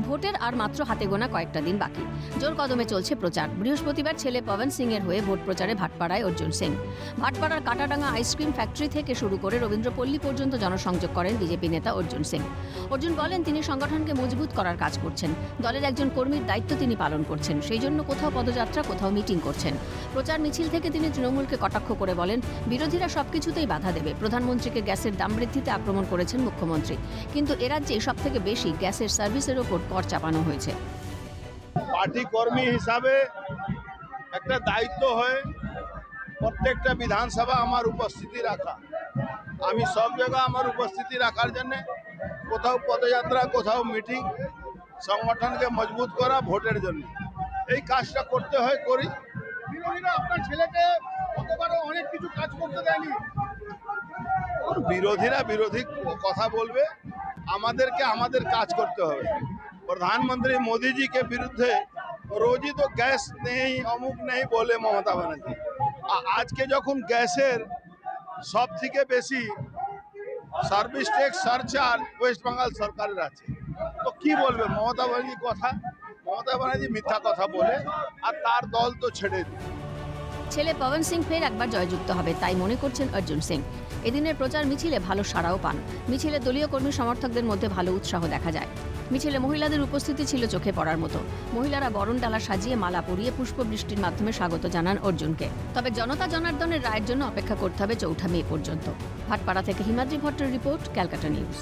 ভোটের আর মাত্র হাতে গোনা কয়েকটা দিন বাকি। জোর কদমে চলছে প্রচার। বৃহস্পতিবার ছেলে পবন সিং এর হয়ে ভোট প্রচারে ভাটপাড়ায় অর্জুন সিং। ভাটপাড়ার কাটাডাঙ্গা আইসক্রিম ফ্যাক্টরি থেকে শুরু করে রবীন্দ্রপল্লী পর্যন্ত জনসংযোগ করেন বিজেপি নেতা অর্জুন সিং। অর্জুন বলেন তিনি সংগঠনকে মজবুত করার কাজ করছেন। দলের একজন কর্মীর দায়িত্ব তিনি পালন করছেন, সেই জন্য কোথাও পদযাত্রা, কোথাও মিটিং করছেন। প্রচার মিছিল থেকে তিনি তৃণমূলকে কটাক্ষ করে বলেন, বিরোধীরা সবকিছুতেই বাধা দেবে। প্রধানমন্ত্রীকে গ্যাসের দাম বৃদ্ধিতে আক্রমণ করেছেন মুখ্যমন্ত্রী, কিন্তু এ রাজ্যে সব থেকে বেশি গ্যাসের সার্ভিসের ওপর কর চাপানো হয়েছে। পার্টি কর্মী হিসাবে একটা দায়িত্ব হয় প্রত্যেকটা বিধানসভা আমার উপস্থিতি রাখা। আমি সব জায়গা আমার উপস্থিতি রাখার জন্য কোথাও পদযাত্রা, কোথাও মিটিং, সংগঠনকে মজবুত করা, ভোটের জন্য এই কাজটা করতে হয়, করি। বিরোধীরা আপনার ছেলেকে গতবারও অনেক কিছু কাজ করতে দেয়নি। বিরোধীরা বিরোধী কথা বলবে, আমাদেরকে আমাদের কাজ করতে হবে। प्रधानमंत्री मोदी जी के विरुद्ध रोज ही तो गैस नहीं, अमुक नहीं बोले ममता बनर्जी। आज के যখন গ্যাসের সব থেকে বেশি service tax surcharge West Bengal সরকারের আছে, তো কি বলবে মমতা ব্যানার্জি? কথা মমতা ব্যানার্জি মিথ্যা কথা বলে, আর তার দল তো ছেড়ে দিই। ছেলে পবন সিং ফের একবার জয়যুক্ত হবে তাই মনে করছেন অর্জুন সিং। এদিনের প্রচার মিছিলে ভালো সাড়াও পান। মিছিলে দলীয় কর্মী সমর্থকদের মধ্যে ভালো উৎসাহ দেখা যায়। মিছিলে মহিলাদের উপস্থিতি ছিল চোখে পড়ার মতো। মহিলারা বরণ ডালা সাজিয়ে, মালা পরিয়ে, পুষ্পবৃষ্টির মাধ্যমে স্বাগত জানান অর্জুনকে। তবে জনতা জনার্দনের রায়ের জন্য অপেক্ষা করতে হবে ৪ মে পর্যন্ত। ভাটপাড়া থেকে হিমাদ্রি ভট্টের রিপোর্ট, ক্যালকাটা নিউজ।